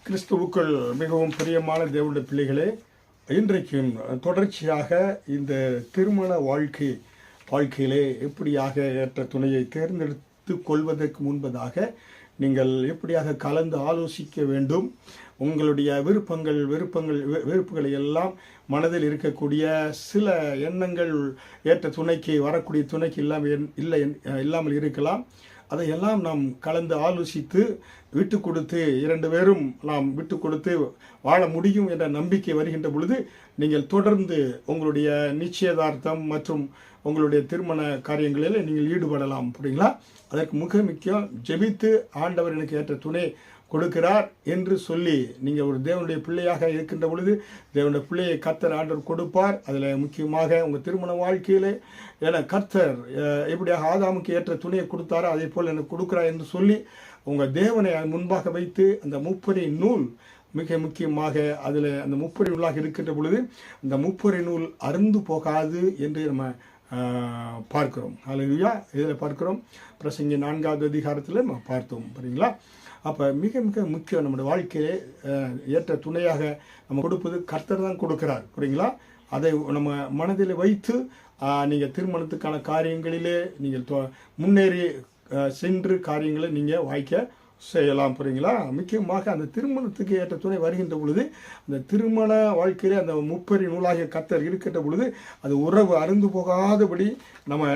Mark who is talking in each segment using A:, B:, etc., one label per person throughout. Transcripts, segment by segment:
A: கிறிஸ்துவுக்குள் மிகவும் பிரியமான தேவனுடைய பிள்ளைகளே, இன்றைக்கும் தொடர்ச்சியாக இந்த திருமண வாழ்க்கையிலே எப்படியாக ஏற்ற துணையை தேர்ந்தெடுத்து கொள்வதற்கு முன்பதாக நீங்கள் எப்படியாக கலந்து ஆலோசிக்க வேண்டும், உங்களுடைய வெறுப்புகளை எல்லாம் மனதில் இருக்கக்கூடிய சில எண்ணங்கள் ஏற்ற துணைக்கு வரக்கூடிய துணைக்கு இல்லாமல் இருக்கலாம். அதையெல்லாம் நாம் கலந்து ஆலோசித்து விட்டு கொடுத்து இரண்டு பேரும் நாம் விட்டு கொடுத்து வாழ முடியும் என்ற நம்பிக்கை வருகின்ற பொழுது நீங்கள் தொடர்ந்து உங்களுடைய நிச்சயதார்த்தம் மற்றும் உங்களுடைய திருமண காரியங்களில் நீங்கள் ஈடுபடலாம். புரியுங்களா? அதற்கு முக்கியம் ஜெபித்து ஆண்டவர் எனக்கு ஏற்ற துணை கொடுக்கிறார் என்று சொல்லி நீங்கள் ஒரு தேவனுடைய பிள்ளையாக இருக்கின்ற பொழுது தேவனுடைய பிள்ளையை கர்த்தர் ஆண்டவர் கொடுப்பார். அதில் முக்கியமாக உங்கள் திருமண வாழ்க்கையில் என கர்த்தர் எப்படியாக ஆதாமுக்கு ஏற்ற துணையை கொடுத்தாரோ அதே போல் எனக்கு கொடுக்குறார் என்று சொல்லி உங்கள் தேவனை முன்பாக வைத்து அந்த முப்பரி நூல் மிக முக்கியமாக அதில் அந்த முப்பரி நூலாக இருக்கின்ற பொழுது அந்த முப்பரி நூல் அருந்து போகாது என்று நம்ம பார்க்கிறோம். அல்லேலூயா. இதில் பார்க்கிறோம், பிரசங்கி 4வது அதிகாரத்தில் நம்ம பார்த்தோம். சரிங்களா? அப்போ மிக முக்கியம், நம்முடைய வாழ்க்கையிலே ஏற்ற துணையாக நம்ம கொடுப்பது கர்த்தர் தான் கொடுக்கிறார். புரியுங்களா? அதை நம்ம மனதில் வைத்து நீங்கள் திருமணத்துக்கான காரியங்களிலே நீங்கள் முன்னேறி சென்று காரியங்களை நீங்கள் வாய்க்க செய்யலாம். புரியுங்களா? முக்கியமாக அந்த திருமணத்துக்கு ஏற்ற துணை வருகின்ற பொழுது அந்த திருமண வாழ்க்கையிலே அந்த முப்பரி நூலாகிய கர்த்தர் இருக்கின்ற பொழுது அது உறவு அருந்து போகாதபடி நம்ம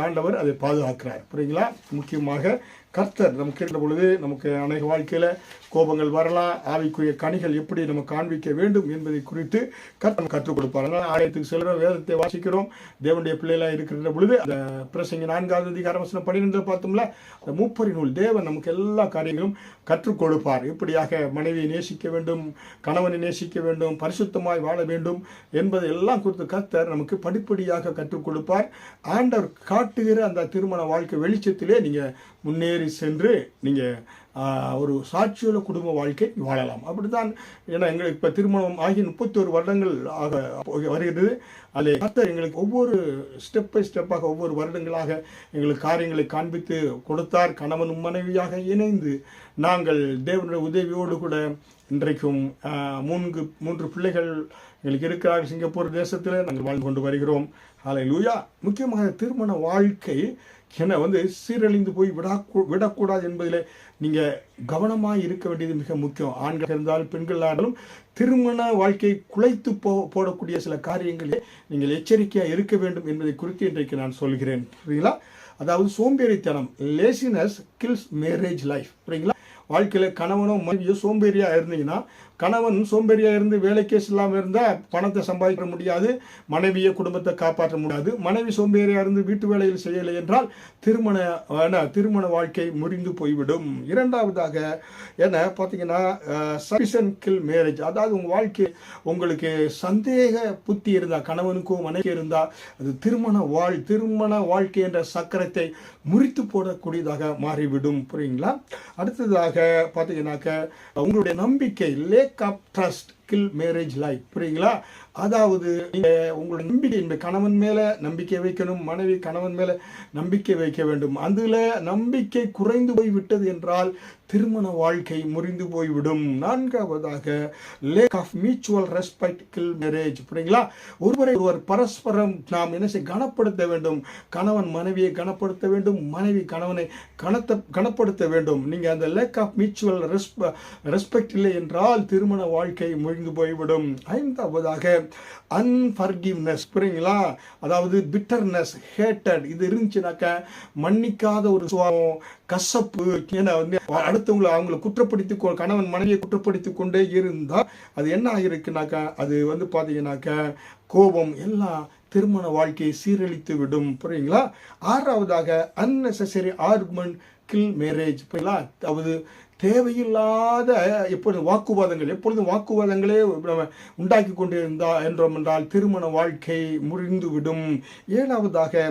A: ஆண்டவர் அதை பாதுகாக்கிறார். புரியுங்களா? முக்கியமாக கர்த்தர் நமக்கு இருக்கின்ற பொழுது நமக்கு அநேக வாழ்க்கையில் கோபங்கள் வரலாம். ஆவிக்குரிய கனிகள் எப்படி நம்ம காண்பிக்க வேண்டும் என்பதை குறித்து கர்த்தர் கற்றுக் கொடுப்பார். அதனால் ஆலயத்துக்கு செல்கிறோம், வேதத்தை வாசிக்கிறோம், தேவனுடைய பிள்ளைகளாக இருக்கின்ற பொழுது அந்த பிரசங்கி 4வது அதிகாரம் வசனம் 12 பார்த்தோம்ல, அந்த முப்பரி நூல் தேவன் நமக்கு எல்லா காரியங்களும் கற்றுக் கொடுப்பார். இப்படியாக மனைவியை நேசிக்க வேண்டும், கணவனை நேசிக்க வேண்டும், பரிசுத்தமாய் வாழ வேண்டும் என்பதை எல்லாம் குறித்து கர்த்தர் நமக்கு படிப்படியாக கற்றுக் கொடுப்பார். ஆண்டவர் காட்டுகிற அந்த திருமண வாழ்க்கை வெளிச்சத்திலே நீங்கள் முன்னேறி சென்று நீங்கள் ஒரு சாட்சியுள்ள குடும்ப வாழ்க்கை வாழலாம். அப்படித்தான். ஏன்னா எங்களுக்கு இப்போ திருமணம் ஆகி 31 வருடங்கள் ஆக வருகிறது. அதில் கர்த்தர் எங்களுக்கு ஒவ்வொரு ஸ்டெப் பை ஸ்டெப்பாக ஒவ்வொரு வருடங்களாக எங்களுக்கு காரியங்களை காண்பித்து கொடுத்தார். கணவனும் மனைவியாக இணைந்து நாங்கள் தேவனுடைய உதவியோடு கூட இன்றைக்கும் 3 பிள்ளைகள் எங்களுக்கு இருக்கிறார்கள். சிங்கப்பூர் தேசத்தில் நாங்கள் வாழ்ந்து கொண்டு வருகிறோம். ஹல்லேலூயா. முக்கியமாக திருமண வாழ்க்கை சீரழிந்து போய் விடக்கூடாது என்பதில் நீங்கள் கவனமாக இருக்க வேண்டியது மிக முக்கியம். ஆண்கள் இருந்தாலும் பெண்கள் இருந்தாலும் திருமண வாழ்க்கையை குலைத்து போடக்கூடிய சில காரியங்களில் நீங்கள் எச்சரிக்கையாக இருக்க வேண்டும் என்பதை குறித்து இன்றைக்கு நான் சொல்கிறேன். புரியுங்களா? அதாவது சோம்பேறித்தனம், லேசினஸ் கில்ஸ் மேரேஜ் லைஃப். புரியுங்களா? வாழ்க்கையில் கணவனோ மனைவியோ சோம்பேறியாக இருந்தீங்கன்னா, கணவன் சோம்பேறியாக இருந்து வேலைக்கே இல்லாமல் இருந்தால் பணத்தை சம்பாதிக்க முடியாது, மனைவியை குடும்பத்தை காப்பாற்ற முடியாது. மனைவி சோம்பேறியாக இருந்து வீட்டு வேலையில் செய்யலை என்றால் திருமண வாழ்க்கை முறிந்து போய்விடும். இரண்டாவதாக என்ன பார்த்தீங்கன்னா, சஃபிஷன் கில் மேரேஜ். அதாவது உங்கள் வாழ்க்கை உங்களுக்கு சந்தேக புத்தி இருந்தால், கணவனுக்கும் மனைவி இருந்தால் அது திருமண வாழ்க்கை என்ற சக்கரத்தை முறித்து போடக்கூடியதாக மாறிவிடும். புரியுங்களா? அடுத்ததாக பார்த்தீங்கன்னாக்க உங்களுடைய நம்பிக்கை, lack of trust kill marriage life. புரியுங்களா? அதாவது உங்களுடைய நம்பிக்கை, கணவன் மேலே நம்பிக்கை வைக்கணும், மனைவி கணவன் மேலே நம்பிக்கை வைக்க வேண்டும். அதில் நம்பிக்கை குறைந்து போய்விட்டது என்றால் திருமண வாழ்க்கை முறிந்து போய்விடும். நான்காவதாக lack of mutual respect kill marriage. புரியுங்களா? ஒருவர் பரஸ்பரம் நாம் கனப்படுத்த வேண்டும். கணவன் மனைவியை கனப்படுத்த வேண்டும், மனைவி கணவனை கனப்படுத்த வேண்டும். நீங்கள் அந்த லேக் ஆஃப் மியூச்சுவல் ரெஸ்பெக்ட் இல்லை என்றால் திருமண வாழ்க்கை முறிந்து போய்விடும். ஐந்தாவதாக அன்ஃபர்கிவ்னஸ். புரியுங்களா? அதாவது பிட்டர்னஸ், ஹேட்டட் இது இருந்துச்சுனாக்கா மன்னிக்காத ஒரு சுபாவம், கசப்பு, அவங்களை குற்றப்படுத்தி கணவன் மனைவியை குற்றப்படுத்தி கொண்டே இருந்தால் அது என்ன ஆகிருக்குனாக்கா அது பார்த்தீங்கன்னாக்கா கோபம் எல்லாம் திருமண வாழ்க்கையை சீரழித்து விடும். புரியுங்களா? ஆறாவதாக அன்னெசரி ஆர்குமெண்ட் கில் மேரேஜ். புரியுங்களா? அதாவது தேவையில்லாத எப்பொழுதும் வாக்குவாதங்களே நம்ம உண்டாக்கி கொண்டு என்றால் திருமண வாழ்க்கை முறிந்துவிடும். ஏழாவதாக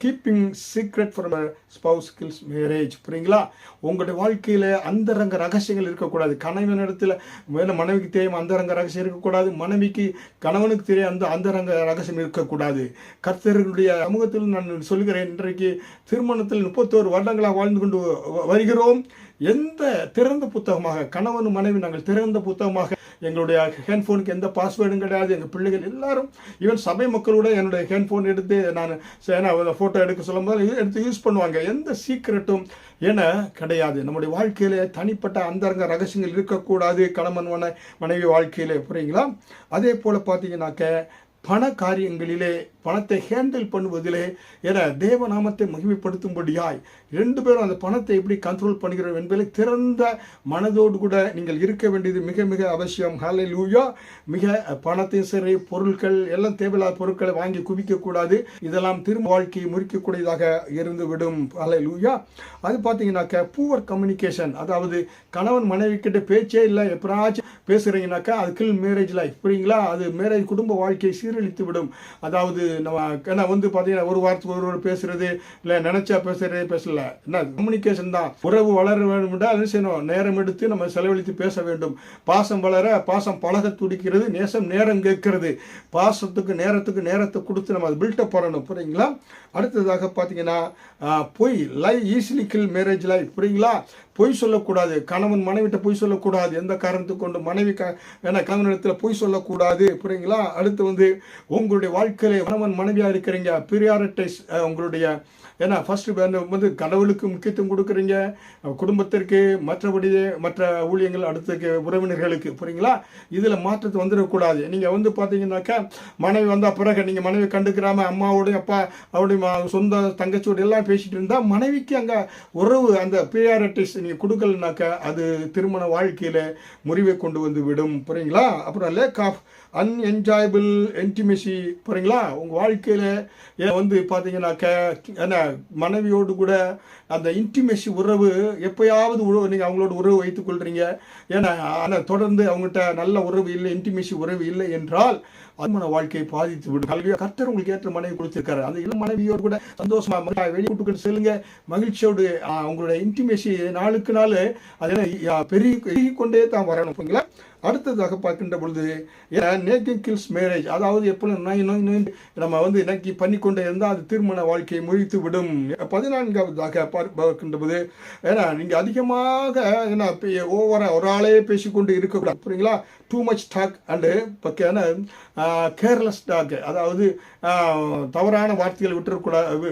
A: keeping secret from spouse kills marriage. புரியுங்களா? உங்களுடைய வாழ்க்கையில் அந்தரங்க ரகசியங்கள் இருக்கக்கூடாது. கணவனிடத்தில் மனைவிக்கு தெரியும் அந்தரங்க ரகசியம் இருக்கக்கூடாது, மனைவிக்கு கணவனுக்கு தெரியும் அந்தரங்க ரகசியம் இருக்கக்கூடாது. கர்த்தருடைய சமூகத்தில் நான் சொல்கிறேன், இன்றைக்கு திருமணத்தில் 31 வருடங்களாக வாழ்ந்து கொண்டு வருகிறோம். எந்த திறந்த புத்தகமாக கணவன் மனைவி நாங்கள் திறந்த புத்தகமாக எங்களுடைய ஹேண்ட்ஃபோனுக்கு எந்த பாஸ்வேர்டும் கிடையாது. எங்கள் பிள்ளைகள் எல்லாரும் ஈவன் சபை மக்களோட என்னுடைய ஹேண்ட்ஃபோன் எடுத்து நான் ஃபோட்டோ எடுக்க சொல்லும்போது எடுத்து யூஸ் பண்ணுவாங்க. எந்த சீக்ரெட்டும் என கிடையாது. நம்முடைய வாழ்க்கையில தனிப்பட்ட அந்தரங்க ரகசியங்கள் இருக்கக்கூடாது கணவன் மனைவி வாழ்க்கையில, புரியுங்களா? அதே போல பார்த்தீங்கன்னாக்க பண காரியங்களிலே பணத்தை ஹேண்டில் பண்ணுவதிலே என தேவநாமத்தை மகிமைப்படுத்தும்படியாய் 2 பேரும் அந்த பணத்தை எப்படி கண்ட்ரோல் பண்ணுகிறோம் என்பதில் திறந்த மனதோடு கூட நீங்கள் இருக்க வேண்டியது மிக மிக அவசியம். ஹல்லேலூயா. மிக பணத்தையும் சரி பொருட்கள் எல்லாம் தேவையில்லாத பொருட்களை வாங்கி குவிக்கக்கூடாது. இதெல்லாம் திரும்ப வாழ்க்கையை முறிக்கக்கூடியதாக இருந்துவிடும். ஹல்லேலூயா. அது பார்த்தீங்கன்னாக்கா பூவர் கம்யூனிகேஷன், அதாவது கணவன் மனைவி கிட்ட பேச்சே இல்லை, எப்படாச்சும் பேசுறீங்கன்னாக்கா அது கில் மேரேஜ் லைஃப், புரியுங்களா? அது மேரேஜ் குடும்ப வாழ்க்கையை சீரழித்து விடும். அதாவது நம்ம வந்து பார்த்தீங்கன்னா ஒரு வாரத்துக்கு ஒருவர் பேசுறது இல்லை, நினைச்சா பேசுறதே பேசல, என்ன கம்யூனிகேஷன் தான். உறவு வளர வேண்டும் என்றால் அது செய்யணும், நேரம் எடுத்து நம்ம செலவழித்து பேச வேண்டும். பாசம் வளர பாசம் பழக துடிக்கிறது, நேசம் நேரம் கேட்கிறது. பாசத்துக்கு நேரத்தை கொடுத்து நம்ம அது பில்டப் பண்ணணும், புரியுங்களா? அடுத்ததாக பார்த்தீங்கன்னா பொய், லை ஈஸிலி கில் மேரேஜ் லைஃப், புரியுங்களா? பொய் சொல்லக்கூடாது. கணவன் மனைவிட்ட பொய் சொல்லக்கூடாது. எந்த காரணத்துக்கு கொண்டு மனைவி கணவனிடத்தில் பொய் சொல்லக்கூடாது, புரியுங்களா? அடுத்து வந்து உங்களுடைய வாழ்க்கையில கணவன் மனைவியா இருக்கிறீங்க, பிரியாரிட்டைஸ் உங்களுடைய ஏன்னா ஃபர்ஸ்ட் வந்து கடவுளுக்கு முக்கியத்துவம் கொடுக்குறீங்க, குடும்பத்திற்கு, மற்ற ஊழியங்கள், அடுத்த உறவினர்களுக்கு, புரியுங்களா? இதில் மாற்றத்தை வந்துடக்கூடாது. நீங்கள் வந்து பார்த்தீங்கன்னாக்கா மனைவி வந்தால் பிறகு நீங்கள் மனைவி கண்டுக்கிறாம அம்மாவோடைய அப்பா அவருடைய சொந்த தங்கச்சியோடு எல்லாம் பேசிட்டு இருந்தால் மனைவிக்கு அங்கே உறவு அந்த பிரியாரிட்டிஸ் நீங்கள் கொடுக்கலனாக்கா அது திருமண வாழ்க்கையில் முறிவை கொண்டு வந்து விடும், புரியுங்களா? அப்புறம் லேக் ஆஃப் அன்என்ஜாயபிள் இன்டிமெசி, புரியுங்களா? உங்கள் வாழ்க்கையில் வந்து பார்த்தீங்கன்னாக்க என்ன மனைவியோடு கூட அந்த இன்டிமெசி உறவு எப்பயாவது நீங்கள் அவங்களோட உறவு வைத்துக் கொள்றீங்க, ஏன்னா ஆனால் தொடர்ந்து அவங்ககிட்ட நல்ல உறவு இல்லை, இன்டிமெசி உறவு இல்லை என்றால் திருமண வாழ்க்கையை பாதித்து விடும். கல்வியா கர்த்தர் உங்களுக்கு ஏற்ற மனைவி கொடுத்திருக்காரு. அந்த இளம் மனைவியோடு கூட சந்தோஷமா வெளியிட்டு செல்லுங்க, மகிழ்ச்சியோடு உங்களுடைய இன்டிமெசி நாளுக்கு நாள் அது பெருகி கொண்டே தான் வரணும். அடுத்ததாக பார்க்கின்ற பொழுது நேக்கிங் கில்ஸ் மேரேஜ், அதாவது எப்பொழுதும் நம்ம வந்து நக்கி பண்ணிக்கொண்டே இருந்தால் அது திருமண வாழ்க்கையை முறித்து விடும். 14வதாக பார்க்கின்ற போது ஏன்னா நீங்கள் அதிகமாக என்ன ஓவரா ஒரு ஆளே பேசிக்கொண்டு இருக்கக்கூடாது, புரியுங்களா? Too much talk and careless talk, அதாவது தவறான வார்த்தைகள்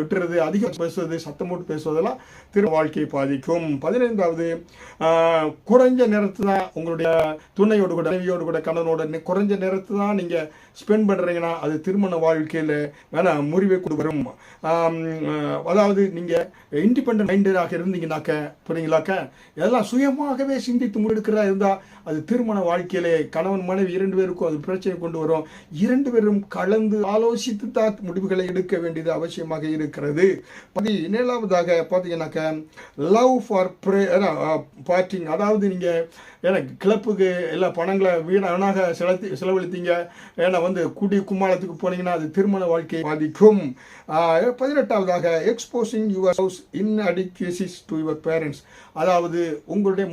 A: விட்டுறது, அதிகம் பேசுவது, சத்தம் போட்டு பேசுவதெல்லாம் திருமண வாழ்க்கையை பாதிக்கும். 15வது குறைஞ்ச நேரத்து தான் உங்களுடைய துணையோடு கூட மனைவியோடு கூட கணவனோட குறைஞ்ச நேரத்து தான் நீங்கள் ஸ்பெண்ட் பண்ணுறீங்கன்னா அது திருமண வாழ்க்கையில் முறிவை கொண்டு வரும். அதாவது நீங்கள் இண்டிபெண்ட் மைண்டடாக இருந்தீங்கன்னாக்க, புரியுங்களாக்க, இதெல்லாம் சுயமாகவே சிந்தித்து முடிக்கிறதா இருந்தால் அது திருமண வாழ்க்கையிலே கணவன் மனைவி 2 பேருக்கும் அது பிரச்சனை கொண்டு வரும். 2 பேரும் கலந்து ஆலோசித்து தான் முடிவுகளை எடுக்க வேண்டியது அவசியமாக இருக்கிறது. 17வதாக பார்த்தீங்கன்னாக்க லவ் ஃபார் பார்ட்டிங், அதாவது நீங்கள் ஏன்னா கிளப்புக்கு எல்லா பணங்களை வீணாக செலவழித்தீங்க, ஏன்னா வந்து குடி கும்மாளத்துக்கு போனீங்கன்னா அது திருமண வாழ்க்கையை பாதிக்கும். 18வதாக exposing your house inadequacies to your parents, அதாவது உங்களுடைய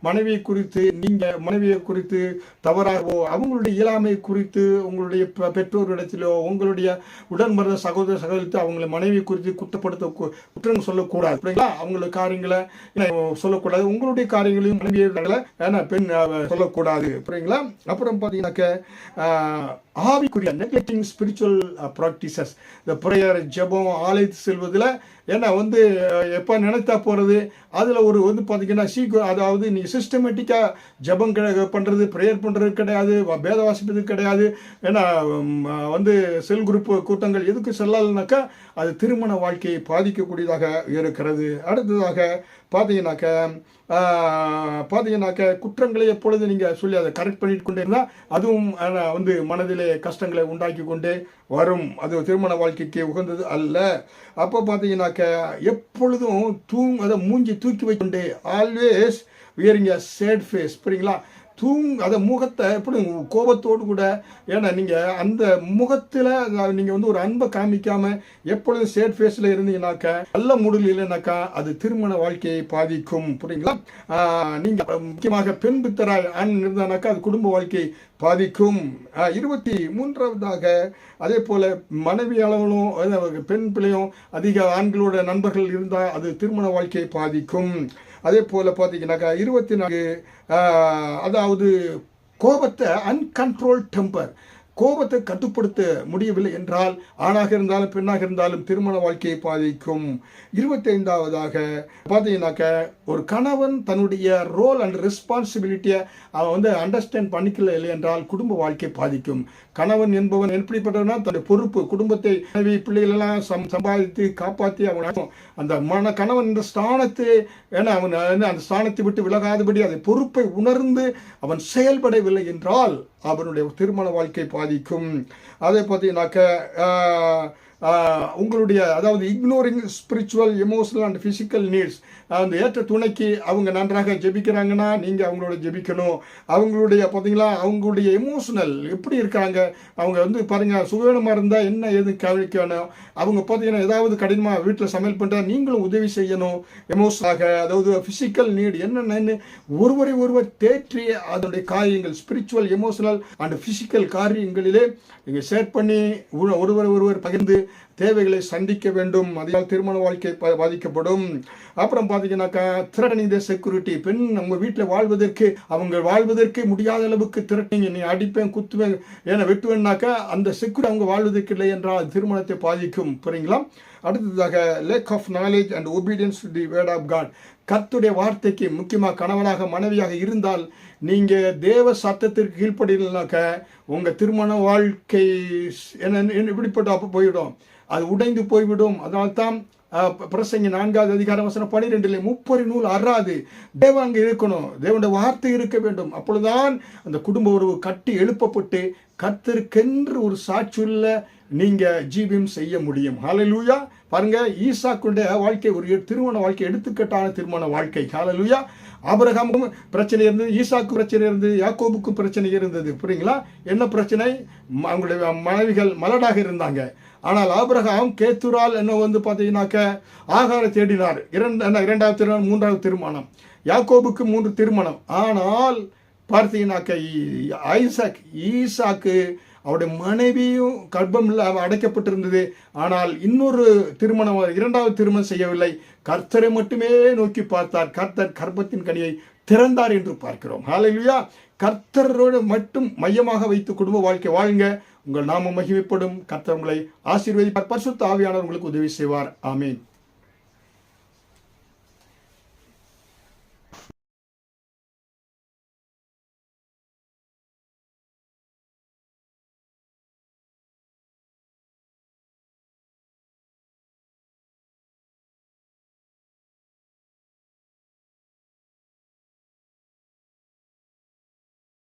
A: மனைவியை குறித்து நீங்கள் மனைவியை குறித்து தவறாகவோ அவங்களுடைய இயலாமை குறித்து உங்களுடைய பெற்றோரிடத்திலோ உங்களுடைய உடன்பிறந்த சகோதரத்தை அவங்களை மனைவி குறித்து குற்றம் சொல்லக்கூடாது, அவங்களுடைய காரியங்களை சொல்லக்கூடாது, உங்களுடைய காரியங்களையும் மனைவியை பெண் சொல்லக்கூடாது, புரியுங்களா? அப்புறம் பார்த்தீங்கன்னாக்க ஆவிக்குரிய நெக்லெக்டிங் ஸ்பிரிச்சுவல் ப்ராக்டிசஸ், இந்த ப்ரேயர் ஜெபம் ஆலயத்து செல்வதில் ஏன்னா வந்து எப்போ நினைத்தா போகிறது, அதில் ஒரு வந்து பார்த்தீங்கன்னா அதாவது நீங்கள் சிஸ்டமேட்டிக்காக ஜெபம் பண்ணுறது, ப்ரேயர் பண்ணுறது கிடையாது, வேத வாசிப்பது கிடையாது, ஏன்னா வந்து செல் குரூப் கூட்டங்கள் எதுக்கு செல்லலைனாக்கா அது திருமண வாழ்க்கையை பாதிக்கக்கூடியதாக இருக்கிறது. அடுத்ததாக பார்த்தீங்கன்னாக்க குற்றங்களை எப்பொழுது நீங்கள் சொல்லி அதை கரெக்ட் பண்ணிட்டு கொண்டே இருந்தால் அதுவும் வந்து மனதிலே கஷ்டங்களை உண்டாக்கி கொண்டே வரும். அது திருமண வாழ்க்கைக்கு உகந்தது அல்ல. அப்போ பார்த்தீங்கன்னாக்க எப்பொழுதும் அதை மூஞ்சி தூக்கி வைக்கொண்டே always wearing a sad face, புரியுங்களா? அதை முகத்தை எப்படி கோபத்தோடு கூட, ஏன்னா நீங்கள் அந்த முகத்தில் நீங்கள் வந்து ஒரு அன்பை காமிக்காமல் எப்பொழுதும் சேட் ஃபேஸில் இருந்தீங்கன்னாக்கா நல்ல மூடில் இல்லைனாக்கா அது திருமண வாழ்க்கையை பாதிக்கும், புரியுங்களா? நீங்கள் முக்கியமாக பெண் பித்தராய் ஆண் இருந்தானாக்கா அது குடும்ப வாழ்க்கையை பாதிக்கும். 23வதாக அதே போல் மனைவி அளவிலும் பெண் பிள்ளையும் அதிக ஆண்களோட நண்பர்கள் இருந்தால் அது திருமண வாழ்க்கையை பாதிக்கும். அதே போல் பார்த்தீங்கன்னாக்கா 24 அதாவது கோபத்தை அன்கண்ட்ரோல் டெம்பர், கோபத்தை கட்டுப்படுத்த முடியவில்லை என்றால் ஆணாக இருந்தாலும் பெண்ணாக இருந்தாலும் திருமண வாழ்க்கையை பாதிக்கும். 25ஆவதாக பார்த்தீங்கன்னாக்க ஒரு கணவன் தன்னுடைய ரோல் அண்ட் ரெஸ்பான்சிபிலிட்டியை அவன் அண்டர்ஸ்டாண்ட் பண்ணிக்கல இல்லை என்றால் குடும்ப வாழ்க்கை பாதிக்கும். கணவன் என்பவன் எப்படிப்பட்டவனா தன்னுடைய பொறுப்பு, குடும்பத்தை பிள்ளைகளெல்லாம் சம்பாதித்து காப்பாற்றி அவன் அந்த கணவன் என்ற ஸ்தானத்தை அவன் அந்த ஸ்தானத்தை விட்டு விலகாதபடி அதை பொறுப்பை உணர்ந்து அவன் செயல்படவில்லை என்றால் அவனுடைய திருமண வாழ்க்கை பாதிக்கும். அதே பார்த்தீங்கன்னாக்க உங்களுடைய அதாவது ignoring spiritual, emotional and physical needs, அந்த ஏற்ற துணைக்கு அவங்க நன்றாக ஜெபிக்கிறாங்கன்னா நீங்கள் அவங்களோட ஜெபிக்கணும். அவங்களுடைய பார்த்தீங்களா அவங்களுடைய எமோஷனல் எப்படி இருக்காங்க, அவங்க பாருங்கள் சுகவீனமாக இருந்தால் என்ன ஏது கவனிக்கணும். அவங்க பார்த்தீங்கன்னா ஏதாவது கடினமாக வீட்டில் சமையல் பண்ணுறா நீங்களும் உதவி செய்யணும். எமோஷனாக அதாவது ஃபிசிக்கல் நீட் என்னென்னு ஒருவர் தேற்றி அதனுடைய காரியங்கள் ஸ்பிரிச்சுவல், எமோஷனல் அண்ட் ஃபிசிக்கல் காரியங்களிலே நீங்கள் ஷேர் பண்ணி ஒருவர் பகிர்ந்து தேவைகளை சந்திக்க வேண்டும். அதனால் திருமண வாழ்க்கை பாதிக்கப்படும். அப்புறம் பார்த்தீங்கன்னாக்கா த்ரெட்டனிங் தி செக்யூரிட்டி, பெண் அவங்க வீட்டில் அவங்க வாழ்வதற்கு முடியாத அளவுக்கு த்ரெட்டனிங், நீ அடிப்பேன் குத்துவேன் ஏன்னா வெட்டுவேன்னாக்கா அந்த செக்யூரிட்டி அவங்க வாழ்வதற்கு இல்லை என்றால் திருமணத்தை பாதிக்கும். புரியுங்களா? அடுத்ததாக lack of knowledge and obedience to the word of God, கர்த்தருடைய வார்த்தைக்கு முக்கியமாக கணவனாக மனைவியாக இருந்தால் நீங்கள் தேவ சத்தத்திற்கு கீழ்ப்படினாக்க உங்கள் திருமண வாழ்க்கை எப்படிப்பட்ட அப்போ போய்விடும், அது உடைந்து போய்விடும். அதனால்தான் பிரசங்கி 4வது அதிகாரம் வசனம் 12 முப்பரி நூல் அறாது. தேவன் அங்கே இருக்கணும், தேவனுடைய வார்த்தை இருக்க வேண்டும். அப்பொழுதுதான் அந்த குடும்ப உறவு கட்டி எழுப்பப்பட்டு கர்த்தருக்கென்று ஒரு சாட்சியுள்ள நீங்க ஜீவியம் செய்ய முடியும். ஹல்லேலூயா. பாருங்க, ஈசாக்குடைய வாழ்க்கை ஒரு திருமண வாழ்க்கை, எடுத்துக்கட்டான திருமண வாழ்க்கை. ஹல்லேலூயா. ஆபிரகாமுக்கும் பிரச்சனை இருந்தது, ஈசாக்கு பிரச்சனை இருந்தது, யாக்கோபுக்கும் பிரச்சனை இருந்தது. புரியுங்களா? என்ன பிரச்சனை? அவங்களுடைய மனைவிகள் மலடாக இருந்தாங்க. ஆனால் ஆபிரகாம் கேத்துரால் என்ன பார்த்தீங்கன்னாக்க ஆகார தேடினார். 2வது திருமணம், 3வது திருமணம். யாக்கோபுக்கு 3 திருமணம். ஆனால் பார்த்தீங்கன்னாக்க ஈசாக்கு அவருடைய மனைவியும் கர்ப்பம் அடைக்கப்பட்டிருந்தது. ஆனால் இன்னொரு திருமணம், 2வது திருமணம் செய்யவில்லை. கர்த்தரை மட்டுமே நோக்கி பார்த்தார். கர்த்தர் கர்ப்பத்தின் கனியை திறந்தார் என்று பார்க்கிறோம். ஹல்லேலூயா. கர்த்தரோடு மட்டும் மையமாக வைத்து குடும்ப வாழ்க்கை வாழுங்க. உங்கள் நாமம் மகிமைப்படும். கர்த்தர் உங்களை ஆசீர்வதிப்பார். பரிசுத்த ஆவியானவர் உங்களுக்கு உதவி செய்வார். ஆமீன்.